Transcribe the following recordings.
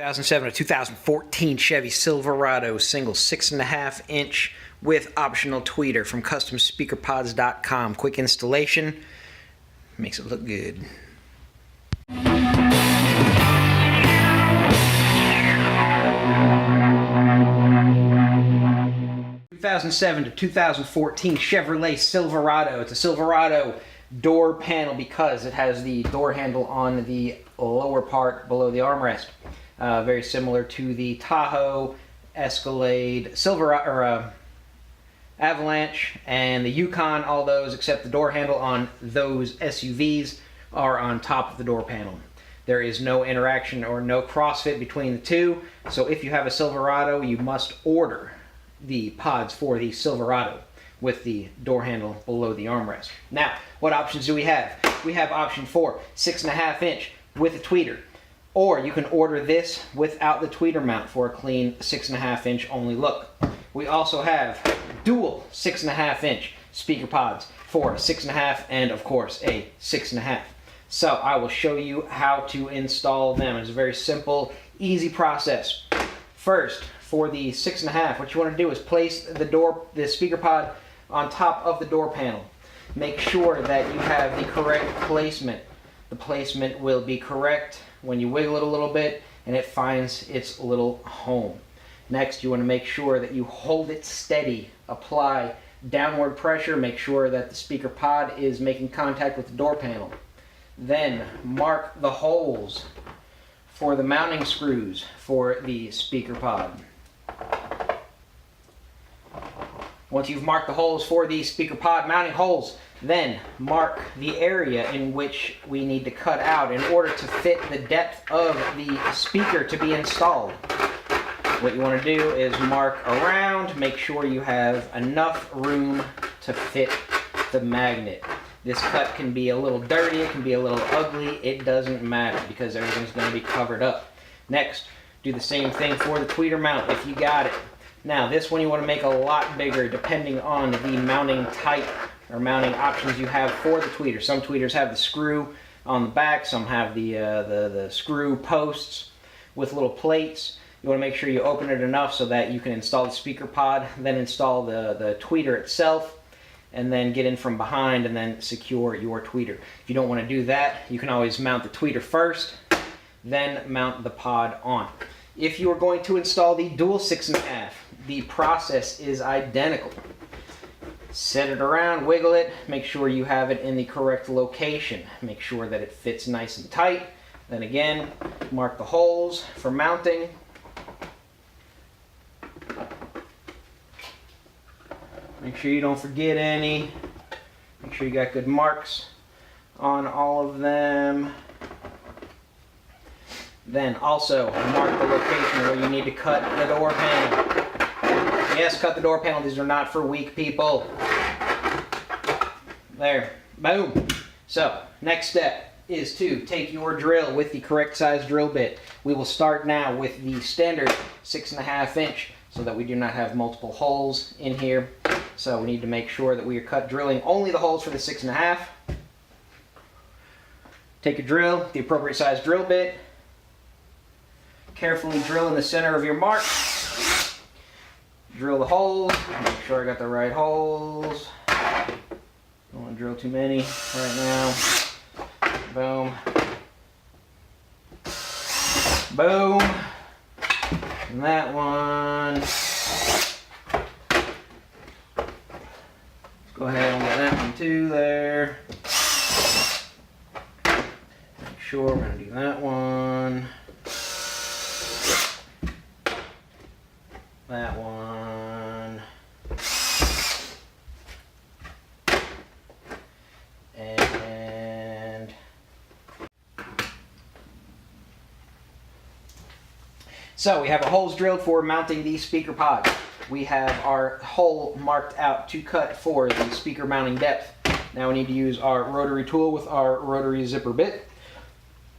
2007 to 2014 Chevy Silverado single 6.5 inch with optional tweeter from customspeakerpods.com. Quick installation, makes it look good. 2007 to 2014 Chevrolet Silverado. It's a Silverado door panel because it has the door handle on the lower part below the armrest. Very similar to the Tahoe, Escalade, Avalanche, and the Yukon, all those except the door handle on those SUVs are on top of the door panel. There is no interaction or no crossfit between the two, so if you have a Silverado, you must order the pods for the Silverado with the door handle below the armrest. Now, what options do we have? We have option 4, 6.5 inch with a tweeter. Or you can order this without the tweeter mount for a clean 6.5 inch only look. We also have dual 6.5 inch speaker pods for 6.5 and of course a 6.5. So I will show you how to install them. It's a very simple, easy process. First, for the 6.5, what you want to do is place the speaker pod on top of the door panel. Make sure that you have the correct placement. The placement will be correct when you wiggle it a little bit and it finds its little home. Next, you want to make sure that you hold it steady. Apply downward pressure. Make sure that the speaker pod is making contact with the door panel. Then mark the holes for the mounting screws for the speaker pod. Once you've marked the holes for the speaker pod mounting holes, then mark the area in which we need to cut out in order to fit the depth of the speaker to be installed. What you want to do is mark around, make sure you have enough room to fit the magnet. This cut can be a little dirty, it can be a little ugly, it doesn't matter because everything's going to be covered up. Next, do the same thing for the tweeter mount if you got it. Now this one you want to make a lot bigger depending on the mounting type or mounting options you have for the tweeter. Some tweeters have the screw on the back, some have the screw posts with little plates. You want to make sure you open it enough so that you can install the speaker pod, then install the tweeter itself, and then get in from behind and then secure your tweeter. If you don't want to do that, you can always mount the tweeter first, then mount the pod on. If you are going to install the dual 6.5, the process is identical. Set it around, wiggle it, make sure you have it in the correct location. Make sure that it fits nice and tight. Then again, mark the holes for mounting. Make sure you don't forget any. Make sure you got good marks on all of them. Then also mark the location where you need to cut the door panel. Yes, cut the door panel. These are not for weak people. There. Boom. So, next step is to take your drill with the correct size drill bit. We will start now with the standard 6.5 inch so that we do not have multiple holes in here. So we need to make sure that we are drilling only the holes for the 6.5. Take a drill, the appropriate size drill bit. Carefully drill in the center of your mark. Drill the holes. Make sure I got the right holes. Don't want to drill too many right now. Boom. Boom. And that one. Let's go ahead and get that one too there. Make sure we're going to do that one. That one. And so we have our holes drilled for mounting the speaker pod. We have our hole marked out to cut for the speaker mounting depth. Now we need to use our rotary tool with our rotary zipper bit.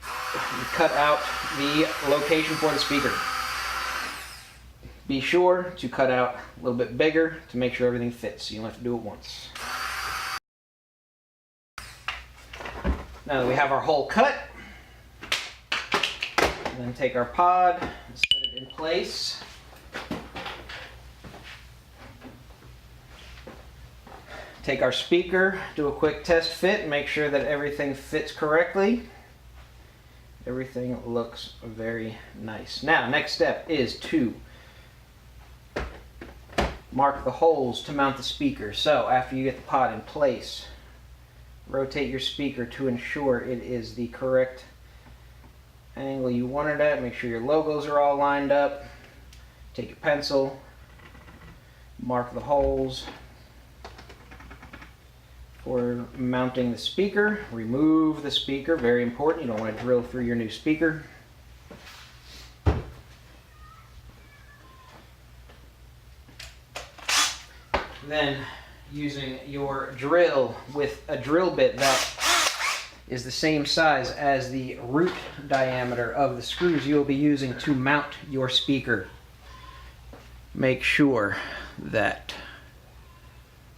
Cut out the location for the speaker. Be sure to cut out a little bit bigger to make sure everything fits. You don't have to do it once. Now that we have our hole cut, Then take our pod, set it in place. Take our speaker, do a quick test fit, make sure that everything fits correctly. Everything looks very nice. Now, next step is to mark the holes to mount the speaker. So, after you get the pod in place, rotate your speaker to ensure it is the correct angle you want it at. Make sure your logos are all lined up. Take your pencil, mark the holes for mounting the speaker. Remove the speaker, very important. You don't want to drill through your new speaker. Then, using your drill with a drill bit that is the same size as the root diameter of the screws you will be using to mount your speaker, make sure that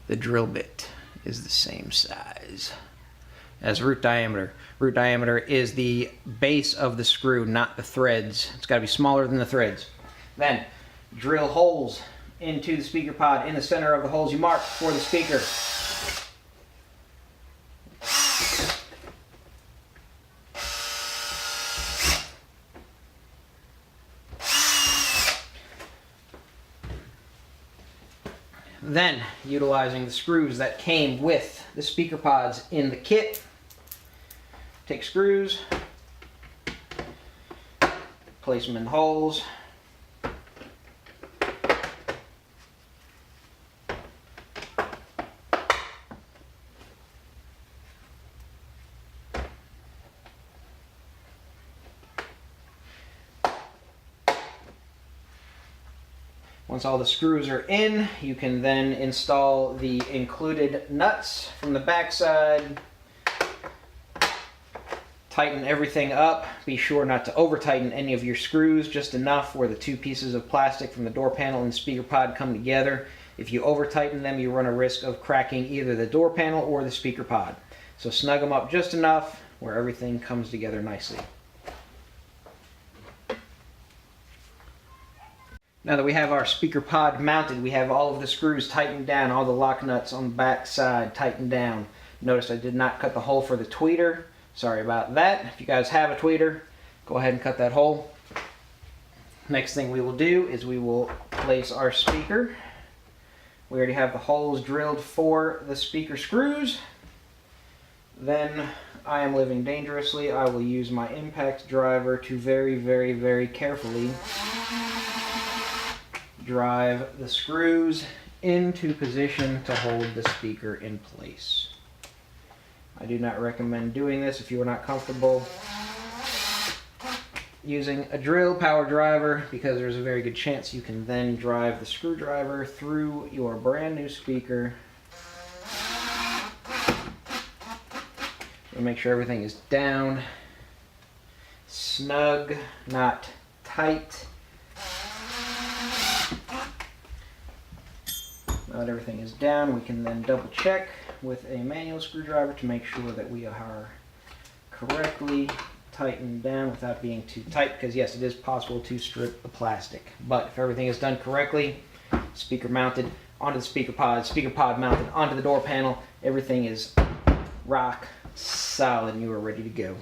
the drill bit is the same size as root diameter. Root diameter is the base of the screw, not the threads. It's got to be smaller than the threads. Then drill holes into the speaker pod in the center of the holes you marked for the speaker. Then, utilizing the screws that came with the speaker pods in the kit, take screws, place them in the holes, once all the screws are in, you can then install the included nuts from the backside. Tighten everything up. Be sure not to over tighten any of your screws, just enough where the two pieces of plastic from the door panel and speaker pod come together. If you over tighten them, you run a risk of cracking either the door panel or the speaker pod. So snug them up just enough where everything comes together nicely. Now that we have our speaker pod mounted, we have all of the screws tightened down, all the lock nuts on the back side tightened down. Notice I did not cut the hole for the tweeter. Sorry about that. If you guys have a tweeter, go ahead and cut that hole. Next thing we will do is we will place our speaker. We already have the holes drilled for the speaker screws. Then I am living dangerously. I will use my impact driver to very, very, very carefully drive the screws into position to hold the speaker in place. I do not recommend doing this if you are not comfortable using a drill power driver, because there's a very good chance you can then drive the screwdriver through your brand new speaker. Make sure everything is down, snug, not tight. Now that everything is down, we can then double check with a manual screwdriver to make sure that we are correctly tightened down without being too tight, because yes, it is possible to strip the plastic. But if everything is done correctly, speaker mounted onto the speaker pod mounted onto the door panel, everything is rock solid and you are ready to go.